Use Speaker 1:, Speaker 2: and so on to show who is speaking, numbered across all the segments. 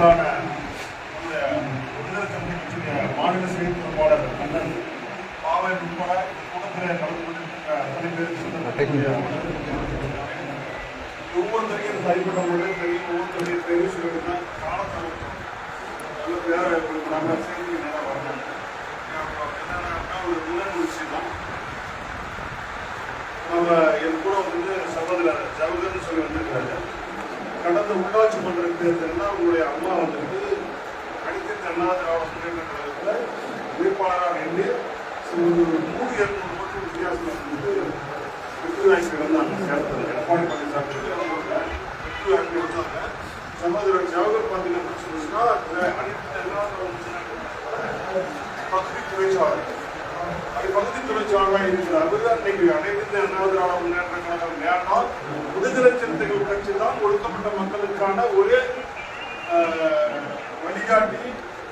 Speaker 1: தலைவரான விடுதலை கட்சியுடைய மாநில செய்தி தொடர்பாளர் அண்ணன் பாவன் உட்பட கூட்டத்தில் கலந்து கொண்டிருக்கிற அத்தனை பேருக்கு ஒவ்வொருத்தரையும் தனிப்பட்டவங்களோட தெரியும். ஒவ்வொருத்தரையும் தெரிவு சொல்லிட்டு காலத்தில் வேற நாங்கள் செய்தி நேரம் வரணும். என்னன்னா ஒரு முதல் விஷயம் தான் நம்ம என் கூட சகோதரர் ஜவஹர்னு சொல்லி வந்திருக்காரு. கடந்த உள்ளாட்சி மன்ற தேர்தலில் உங்களுடைய அம்மா வந்துட்டு அனைத்து அண்ணா திராவிட முன்னேற்ற கழகத்தில் வேட்பாளராக எண்ணி ஒரு 100-200 ஓட்டு வித்தியாசம் வந்துட்டு வெற்றி வாய்ப்பு இருந்தாங்க. சேர்த்தது எடப்பாடி பழனிசாமி வெற்றி வாய்ப்பு இருந்தாங்க. சகோதரர் ஜவஹர் பார்த்தீங்கன்னு சொல்லிச்சுன்னா அனைத்து அண்ணா பகுதி துணைச்சாளர் பகுதி துணைச்சாளராக இருக்கிறார். அன்னைக்கு அனைத்து அண்ணா திராவிட முன்னேற்ற கழகம் வேண்டாம், விடுதலை சிறுத்தைகள் கட்சி தான் ஒடுக்கப்பட்ட மக்களுக்கான ஒரே வழிகாட்டி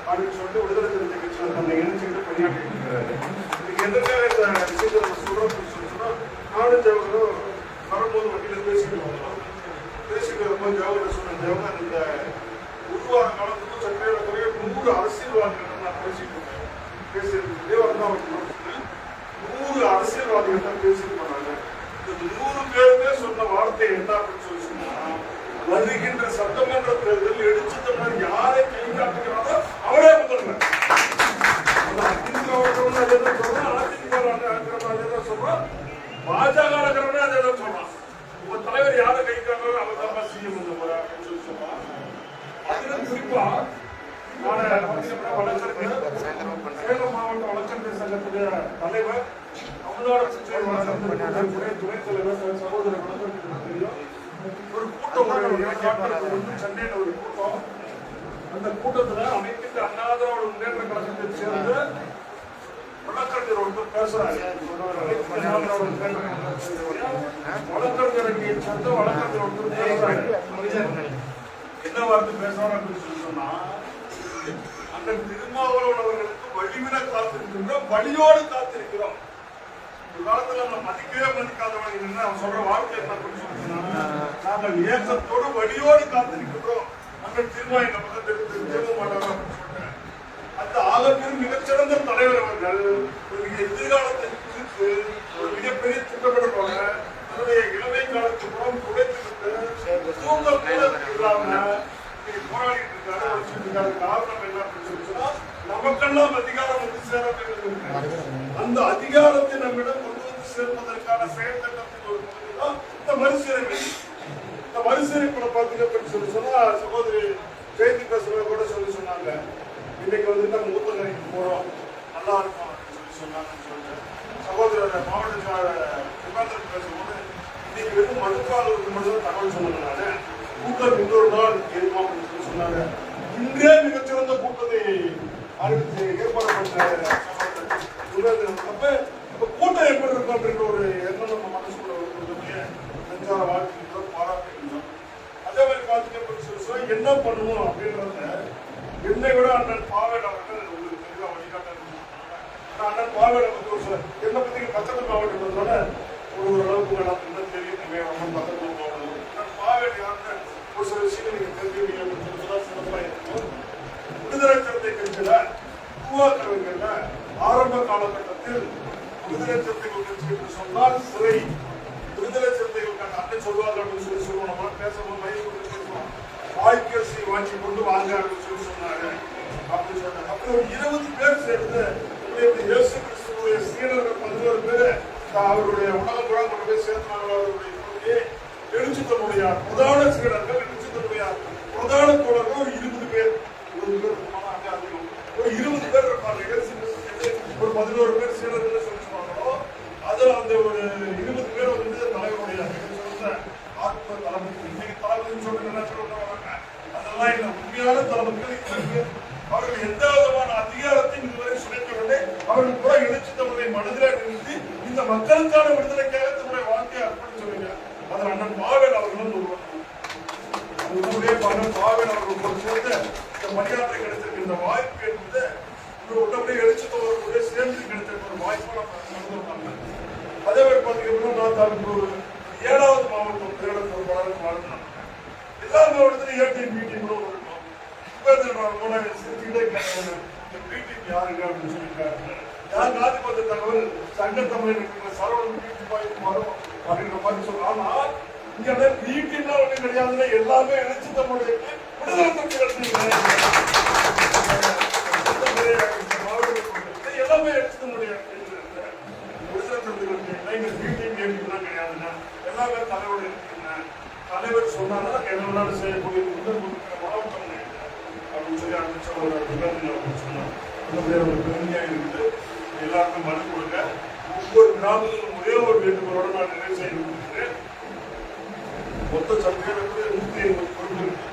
Speaker 1: அப்படின்னு சொல்லிட்டு விடுதலை சிறுத்தை கட்சியில் நம்ம இணைச்சுக்கிட்டு பணியாற்றி இருக்கிறாரு. இதுக்கு எதற்காக இந்த விஷயத்தை நம்ம சொல்றோம் சொன்னா, நானும் ஜவஹரும் வரும்போது வண்டியில் பேசிட்டு வரும்போது ஜவஹர் சொன்ன ஜவஹர் இந்த உருவான காலத்துக்கும் சட்டையில குறைய 100 அரசியல்வாதிகள் நான் பேசிட்டு இருக்கேன். பேசிட்டு வரதான் 100 அரசியல்வாதிகள் தான் பேசிட்டு போனாங்க. இந்த 100 பேருமே சொன்ன வார்த்தை என்ன அப்படின்னு சொல்லி சொன்னா, வருகின்ற சட்டமன்ற தேர்தலில் எடுத்து தமிழர் யாரை கை காட்டுகிறாரோ அவரே முதல்வர். அதிமுக சொல்றான், அதிமுக சொல்றான், பாஜக அதே தான் சொல்றான். உங்க தலைவர் யாரை கை காட்டுறாரோ அவர் தான் சிஎம் அப்படின்னு சொல்லி சொல்றான். அதுல குறிப்பா சேலம் மாவட்ட வழக்கறிஞர் சங்கத்துடைய தலைவர், தமிழ்நாடு துணைத் தலைவர் சகோதரர் தெரியும். ஒரு கூட்டம் சென்னையில் ஒரு கூட்டம். அந்த கூட்டத்தில் அனைத்து அண்ணா திராவிட முன்னேற்ற கழகத்தை சேர்ந்து வழக்கறிஞர் ஒருத்தர் பேசுறாரு. வழக்கறிஞரை சேர்ந்து வழக்கறிஞர் ஒருத்தர் பேசுறாரு. என்ன வார்த்தை பேசுறாரு அப்படின்னு சொல்லி சொன்னா, அந்த திருமாவளவன் அவர்களுக்கு வழிவிட காத்திருக்கின்றோம், வழியோடு காத்திருக்கிறோம். ஒரு காலத்துல நம்ம மதிக்கவே மதிக்காதவங்க அவன் சொல்ற வார்த்தை என்ன சொன்னா, நாங்கள் ஏக்கத்தோடு வழியோடு காத்திருக்கின்றோம், நாங்கள் திரும்ப எங்க பக்கம் திரும்ப மாட்டாங்க அப்படின்னு சொல்றேன். அந்த ஆளுநர் மிகச்சிறந்த தலைவர் அவர்கள் ஒரு எதிர்காலத்தை குறித்து ஒரு மிகப்பெரிய திட்டமிடுவாங்க. தன்னுடைய இளமை காலத்து புறம் குறைத்துவிட்டு தூங்க கூட இல்லாம போராடிட்டு இருக்காரு, வச்சிருக்காரு. காரணம் என்ன அப்படின்னு சொன்னா, நமக்கெல்லாம் அதிகாரம் வந்து சேர அந்த அதிகாரத்தை நம்மிடம் கொண்டு வந்து சேர்ப்பதற்கான செயல் திட்டத்தின் ஒரு பகுதி தான் இந்த மறுசீரமை. இந்த மறுசீரமைப்பட பார்த்தீங்க அப்படின்னு சொல்லி சொன்னா, சகோதரி ஜெயந்தி பேசுறத கூட சொல்லி சொன்னாங்க, இன்னைக்கு வந்துட்டு நம்ம ஊத்தங்கரைக்கு போறோம், நல்லா இருக்கும் அப்படின்னு சொல்லி சொன்னாங்கன்னு சொல்லிட்டு சகோதரர் மாவட்ட விமானத்தில் பேசும்போது, இன்னைக்கு வெறும் மதுக்காலுக்கு மட்டும் தகவல் சொன்னதுனால கூட்டம் இன்னொரு நாள் இருக்கும் அப்படின்னு சொல்லி சொன்னாங்க. இன்றே மிகச்சிறந்த கூட்டத்தை அறிவித்து ஏற்பாடு பண்ண கூட்டம் எப்படி இருக்கும் அப்படின்ற ஒரு எண்ணம் நம்ம மனசுக்குள்ள நெஞ்சார வாழ்த்துக்கின்றோம், பாராட்டுகின்றோம். அதே மாதிரி பார்த்துட்டு என்ன பண்ணணும் அப்படின்றத என்னை விட அண்ணன் பாவேல் அவர்கள் உங்களுக்கு தெளிவாக வழிகாட்ட. அண்ணன் பாவேல் என்னை பத்தி பக்கத்து மாவட்டத்தோட ஓரளவுக்கு எனக்கு என்ன தெரியும், ரொம்ப பக்கத்து மாவட்டம். அண்ணன் பாவேல் யாருன்னு ஒரு சில விஷயங்கள் நீங்க தெரிஞ்சுக்கீங்க அப்படின்னு சொல்லி சிறப்பாக இருக்கும். விடுதலை சிறுத்தை கட்சியில உருவாக்குறவங்கல்ல ஆரம்ப காலகட்டத்தில் விடுதலை சிறுத்தைகள் கட்சி என்று சொன்னால் சிறை, விடுதலை சிறுத்தைகள் அண்ணன் சொல்வார்கள் அப்படின்னு சொல்லி சொல்லுவோம். நம்ம பேசுவோம், மயில் பேசுவோம், வாய்க்கரிசி வாங்கி கொண்டு வாங்க அப்படின்னு சொல்லி சொன்னாங்க அப்படின்னு சொன்னாங்க. அப்படி ஒரு 20 பேர் சேர்ந்து இயேசு கிறிஸ்துடைய சீடர்கள் 11 பேர் அவருடைய உலகம் கூட கொண்டு போய் சேர்த்தாங்க. அவருடைய எழுச்சி தன்னுடைய பிரதான சீடர்கள், எழுச்சி தன்னுடைய பிரதான தோழர்கள் ஒரு 20 பேர், ஒரு 20 பேர் இருப்பாங்க. ஒரு 11 பேர் சீடர்கள் சொல்லிச்சுவாங்களோ, அதுல அந்த ஒரு 20 பேர் வந்து தலைவருடைய ஆத்ம தலைமை. இன்னைக்கு தலைமைன்னு சொல்லி என்ன சொல்லுவாங்க, அதெல்லாம் இல்லை. உண்மையான தலைமைகள் அவர்கள் எந்த விதமான அதிகாரத்தையும் இதுவரை சுனைக்கவில்லை. அவர்கள் கூட எழுச்சி தன்னுடைய மனதில் நிறுத்தி இந்த மக்களுக்கான விடுதலைக்காக தன்னுடைய வாழ்க்கையை அர்ப்பணிச்சவங்க. அதில் அண்ணன் பாவேல் அவர்களும் ஒருவர். அண்ணன் பாவேல் அவர்கள் சேர்ந்து இந்த பணியாற்ற கிடைத்திருக்கின்ற வாய்ப்பு என்பது உள்ளபடியே எழுச்சி தோழர்களுடைய சேர்ந்து கிடைத்திருக்கிற ஒரு வாய்ப்பு நம்ம. அதே மாதிரி பார்த்தீங்கன்னா நான் தனக்கு ஒரு 7வது மாவட்டம் தேர்தல் பொறுப்பாளர் வாழ்ந்தேன். எல்லா மாவட்டத்திலும் ஏடிஎம் மீட்டிங் கூட இருக்கும். இப்போ கூட சிரிச்சுக்கிட்டே கேட்டாங்க, இந்த மீட்டிங் யாருங்க அப்படின்னு சொல்லியிருக்காங்க. யார் நாட்டுக்கு வந்த தகவல் சங்க தமிழ் இருக்கிற சரவணன் மீட்டிங் போய் வரும் அப்படின்ற மாதிரி சொல்றாங்க. ஆனா இங்க மீட்டிங்லாம் ஒண்ணு கிடையாதுன்னா எல்லாமே எழுச்சி தமிழுடைய விடுதலை எல்லாமே எழுச்சி தமிழுடைய விடுதலை தமிழ் இங்க மீட்டிங் கேட்கலாம் கிடையாதுன்னா எல்லாமே தலைவரோட இருக்குங்க. தலைவர் சொன்னாலும் எதனாலும் செய்யக்கூடிய முதல் மாவட்டம் அப்படின்னு சொல்லி அமைச்சர் சொன்னாங்க. பெருமையா இருக்குது. எல்லாருக்கும் மனு கொடுங்க. ஒவ்வொரு கிராமத்திலும் ஒரே ஒரு வேண்டுகோளோட நான் நிறைவு செய்து கொடுக்கிறேன். மொத்த சட்டங்களுக்கு 150 பொறுப்பு இருக்கு.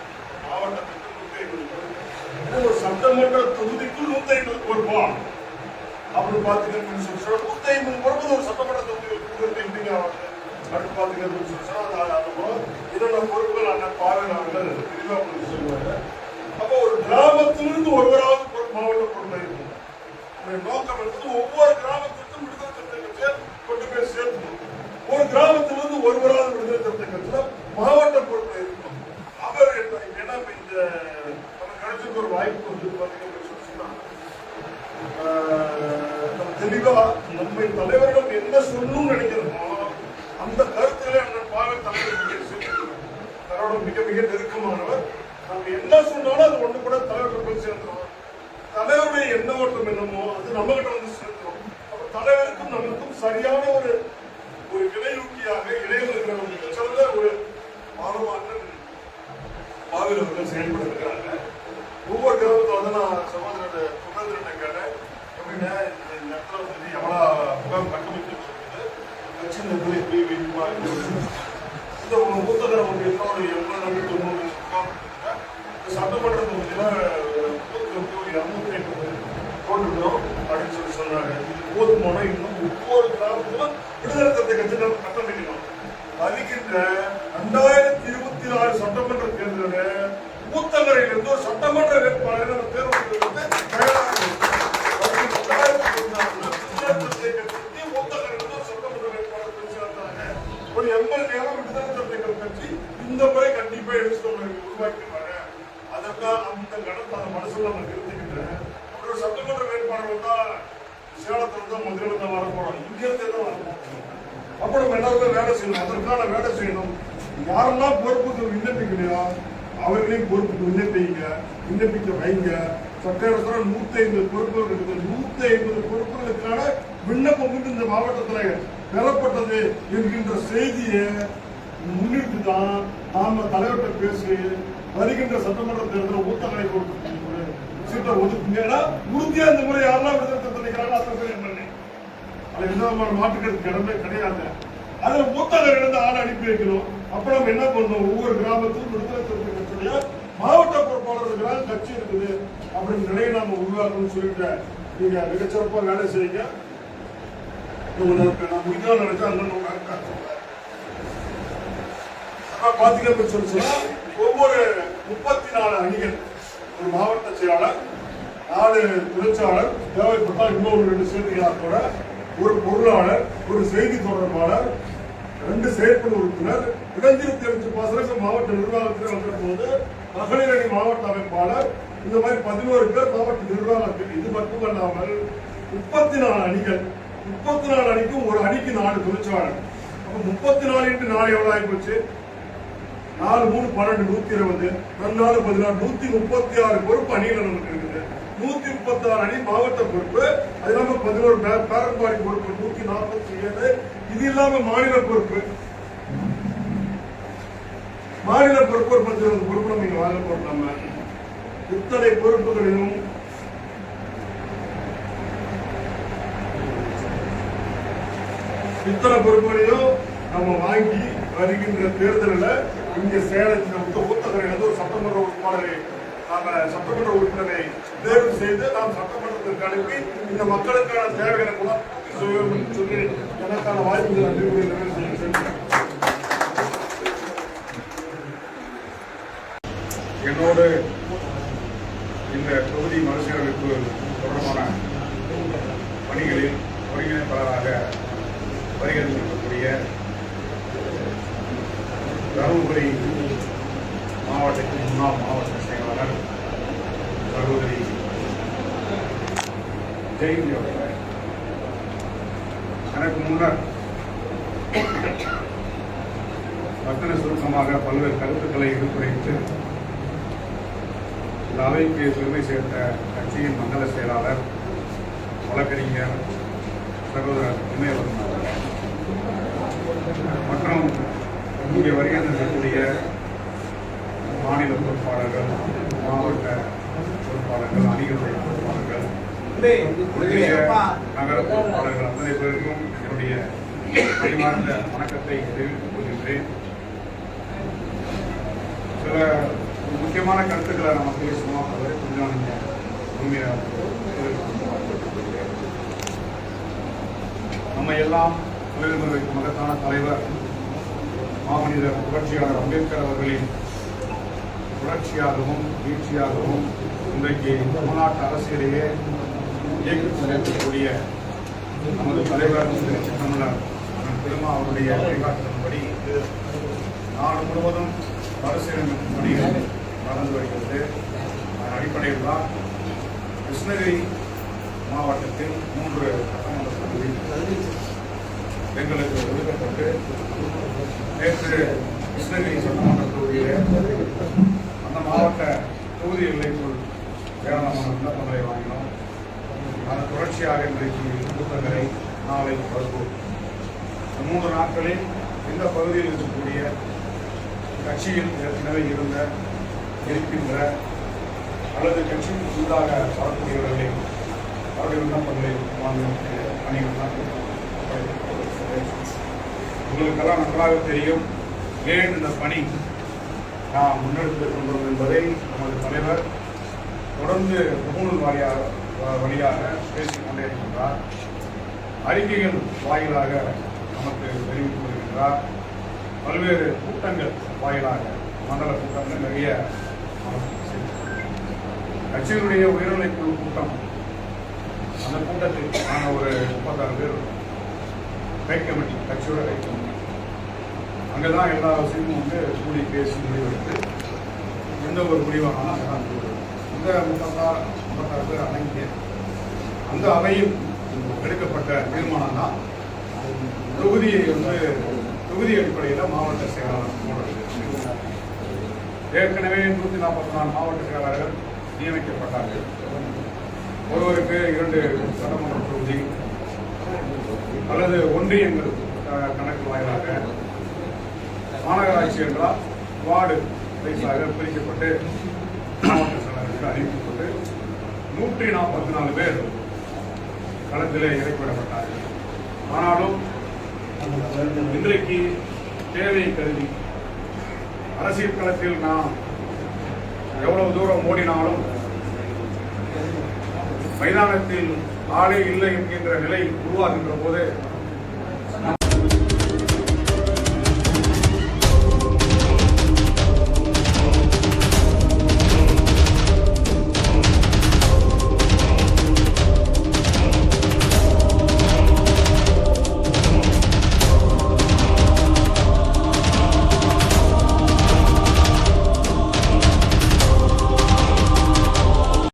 Speaker 1: மாவட்டத்துக்கு 150 பொறுப்பு. ஒரு சட்டமன்ற தொகுதிக்கு 150 பொறுப்பா அப்படின்னு பாத்தீங்கன்னு சொல்லி 150 பொறுப்பு ஒரு சட்டமன்ற தொகுதிக்கு எப்படிங்க ஆகுது அடுத்து பாத்தீங்கன்னு சொல்லி இதெல்லாம் பொறுப்புகள் அண்ணன் பார்வையாளர்கள் விரிவா சொல்லுவாங்க. அப்போ ஒரு கிராமத்திலிருந்து ஒருவராவது மாவட்ட பொறுப்பை இருக்கும். நோக்கம் எடுத்து ஒவ்வொரு கிராமத்திற்கும் விடுதலை சிறுத்தை கட்சியை கொண்டு போய் சேர்க்கணும். ஒரு கிராமத்திலிருந்து ஒருவராவது விடுதலை சிறுத்தை கட்சியில மாவட்ட பொறுப்பை இருக்கும். அவர் ஏன்னா இந்த நமக்கு கிடைச்சிருக்க ஒரு வாய்ப்பு வந்து பாத்தீங்கன்னு சொன்னா நம்ம தெளிவா நம்மை தலைவர்கள் என்ன சொல்லணும்னு நினைக்கிறோமோ அந்த கருத்துக்களை அந்த பார்வை தலைவர் தன்னோட மிக மிக நெருக்கமானவர். நம்ம என்ன சொன்னாலும் அது ஒண்ணு கூட தலைவர்கள் போய் சேர்ந்துடும். தலைவருடைய எண்ண ஓட்டம் என்னமோ அது நம்ம கிட்ட வந்து சேர்ந்துடும். அப்ப தலைவருக்கும் நமக்கும் சரியான ஒரு வினையூக்கியாக இடையில சிறந்த ஒரு மாணவர்கள் பாவிலவர்கள் செயல்பட இருக்கிறாங்க. ஒவ்வொரு கிராமத்துல வந்து நான் சகோதரர் சுமந்திரனை கேட்டேன், எப்படின்னா இந்த இடத்துல வந்து எவ்வளவு முகாம் கட்டமைப்பு கட்சி இந்த புத்தகம் வந்து என்னோட 80-90 முகாம் சட்டமன்ற தொகுதியில 250 போட்டுக்கிறோம் அப்படின்னு சொல்லி சொன்னாங்க. இது போதுமான இன்னும் ஒவ்வொரு கிராமத்திலும் விடுதலை சிறுத்தை கட்சி கட்டமைக்கணும். வருகின்ற 2026 சட்டமன்ற தேர்தலில் ஊத்தங்கரையிலிருந்து ஒரு சட்டமன்ற வேட்பாளரை நம்ம தேர்வு ஒரு எம்எல்ஏ விடுதலை சிறுத்தைகள் கட்சி இந்த முறை கண்டிப்பா எடுத்து உருவாக்கிடுவாங்க. அதற்காக அந்த கடத்தை அந்த மனசுல நம்ம நிறுத்திக்கிட்டேன். ஒரு சட்டமன்ற வேட்பாளர் தான் சேலத்துல தான் மதுரையில தான் வரப்போறோம், இங்க இருந்தே தான் வரப்போறோம். அப்ப நம்ம எல்லாருக்கும் வேலை செய்யணும். அதற்கான வேலை செய்யணும். யாரெல்லாம் பொறுப்புக்கு விண்ணப்பிக்கலையோ அவர்களையும் பொறுப்புக்கு விண்ணப்பிக்க வைங்க. சட்டத்துல 150 பொறுப்புகள் இருக்குது. 150 பொறுப்புகளுக்கான விண்ணப்பம் இந்த மாவட்டத்தில் பெறப்பட்டது என்கின்ற செய்தியை முன்னிட்டு தான் நாம தலைவர்கிட்ட பேசி வருகின்ற சட்டமன்ற தேர்தலில் ஊத்தங்களை கொடுத்து சீட்டை ஒதுக்குங்கன்னா உறுதியா இந்த முறை யாரெல்லாம் விடுதலை நினைக்கிறாங்க அத்தனை பேர் என்ன அது எந்த விதமான மாற்றுக்கிறதுக்கு இடமே கிடையாது. அதுல ஊத்தகரிலிருந்து ஆள் அனுப்பி வைக்கணும். அப்ப நம்ம என்ன பண்ணணும், ஒவ்வொரு கிராமத்துக்கும் விடுதலை சிறுத்தை கட்சியுடைய மாவட்ட பொறுப்பாளர்கள் கட்சி இருக்குது அப்படின்னு நிலையை நாம உருவாக்கணும்னு சொல்லிட்டு நீங்க மிகச்சிறப்பா வேலை செய்யுங்க. பாத்தீங்கன்னு சொல்லி ஒவ்வொரு 34 அணிகள், ஒரு மாவட்ட செயலாளர், 4 துணைச்சாளர், தேவைப்பட்டால் இன்னொரு 2 செய்தியாளர்களோட, ஒரு பொருளாளர், ஒரு செய்தி தொடர்பாளர், 2 செயற்குழு உறுப்பினர், 225 மாவட்ட நிர்வாகத்தில் வந்த போது மகளிர் அணி மாவட்ட அமைப்பாளர், இந்த மாதிரி 11 பேர் மாவட்ட நிர்வாகத்தில். இது மட்டுமல்லாமல் 34 அணிகள், 34 அணிக்கும் ஒரு அணிக்கு 4 துணைச்சாளர். அப்ப 34 × 4 எவ்வளவு ஆகி போச்சு? 4 3 12 120, 4 16 136 பொறுப்பு அணிகள் நமக்கு இருக்குது. 136 அணி மாவட்ட பொறுப்பு, அது இல்லாம 11 பேரன்பாடி பொறுப்பு 147. இது இல்லாம மாநில பொறுப்பு ஒரு 10 பொறுப்பு நம்ம இங்க வாங்க போடலாம. இத்தனை பொறுப்புகளிலும் நம்ம வாங்கி வருகின்ற தேர்தலில் இங்க சேலத்தில் ஊத்தகரையிலிருந்து ஒரு சட்டமன்ற உறுப்பினரை சட்டமன்ற உறுப்பினரை தேர்வு செய்து நாம் சட்டமன்றத்திற்கு அனுப்பி இந்த மக்களுக்கான தேவைகளை கூட சொல்லி எனக்கான வாய்ப்புகள் நிறைவு செய்ய
Speaker 2: என்னோடு இந்த தொகுதி மறுசீரமைப்பு தொடர்பான பணிகளில் ஒருங்கிணைப்பாளராக வருகின்றிருக்கக்கூடிய தருமபுரி மாவட்டத்தின் முன்னாள் மாவட்ட செயலாளர் ஜெயந்தி அவர்கள் எனக்கு முன்னர் ரத்தின சுருக்கமாக பல்வேறு கருத்துக்களை எடுத்துரைத்து இந்த அவைக்கு பெருமை சேர்த்த கட்சியின் மண்டல செயலாளர் வழக்கறிஞர் சகோதரர் இமயவரன் அவர்கள் மற்றும் இங்கே வருகை தந்திருக்கக்கூடிய மாநில பொறுப்பாளர்கள், மாவட்ட பொறுப்பாளர்கள், அணிகளுடைய பொறுப்பாளர்கள், நகர பொறுப்பாளர்கள் அத்தனை பேருக்கும் என்னுடைய பரிமார்ந்த வணக்கத்தை தெரிவித்துக் கொள்கின்றேன். சில முக்கியமான கருத்துக்களை நம்ம பேசுவோம். அதை கொஞ்சம் நீங்கள் உண்மையாக நம்ம எல்லாம் தொழில்முறை மகத்தான தலைவர் மாமனிதர் புரட்சியாளர் அம்பேத்கர் அவர்களின் புரட்சியாகவும் வீழ்ச்சியாகவும் இன்றைக்கு தமிழ்நாட்டு அரசியலையே இயக்கிக் கொண்டிருக்கக்கூடிய நமது தலைவர் தமிழர் திருமா அவருடைய வழிகாட்டுதன்படி நாடு முழுவதும் மறுசீரமைப்பு பணிகள் நடந்து வருகிறது. அதன் அடிப்படையில் தான் கிருஷ்ணகிரி மாவட்டத்தில் 3 சட்டமன்ற தொகுதி எங்களுக்கு ஒதுக்கப்பட்டு நேற்று கிருஷ்ணகிரி சட்டமன்ற தொகுதியில் அந்த மாவட்ட தொகுதி எல்லைக்குள் ஏராளமான விண்ணப்பங்களை வாங்கினோம். அதன் தொடர்ச்சியாக இன்றைக்கு கூட்டங்களை நாளை வருவோம். 3 நாட்களில் இந்த பகுதியில் இருக்கக்கூடிய கட்சியில் ஏற்கனவே இருக்கின்ற அல்லது கட்சிக்கு புதிதாக வரக்கூடியவர்களை அவருடைய விண்ணப்பங்களை வாங்கும் பணிகள் தான் உங்களுக்கெல்லாம் நன்றாக தெரியும். ஏன் இந்த பணி நாம் முன்னெடுத்துக் கொண்டோம் என்பதை நமது தலைவர் தொடர்ந்து முகநூல் வழியாக பேசிக்கொண்டே இருக்கின்றார். அறிக்கைகள் வாயிலாக நமக்கு தெரிவித்து வருகின்றார். பல்வேறு கூட்டங்கள் வாயிலாக மண்டல கூட்டங்கள் நிறைய கட்சிகளுடைய உயர்நிலைக் குழு கூட்டம், அந்த கூட்டத்தில் நான் ஒரு 36 பேர் கை கமிட்டி, கட்சியோட கை கமிட்டி, அங்கேதான் எல்லா விஷயமும் கூடி பேசி முடிவெடுத்து எந்த ஒரு முடிவானாலும் அங்கதான் இந்த 36 பேர் அடங்கிய அந்த அவையில் எடுக்கப்பட்ட தீர்மானம் தான் தொகுதியை தொகுதி அடிப்படையில் மாவட்ட செயலாளர் போடுறது. ஏற்கனவே 144 மாவட்ட செயலாளர்கள் நியமிக்கப்பட்டார்கள். ஒருவருக்கு 2 சட்டமன்ற தொகுதி அல்லது ஒன்றியங்கள் கணக்கு வாயிலாக, மாநகராட்சி என்றால் வார்டு வைஸாக பிரிக்கப்பட்டு மாவட்ட செயலாளருக்கு அறிவிக்கப்பட்டு 144 பேர் களத்திலே இறக்கிவிடப்பட்டார்கள். ஆனாலும் இன்றைக்கு தேவை கருதி அரசியல் களத்தில் நாம் எவ்வளவு தூரம் ஓடினாலும் மைதானத்தில் ஆளே இல்லை என்கின்ற நிலை உருவாகின்ற போது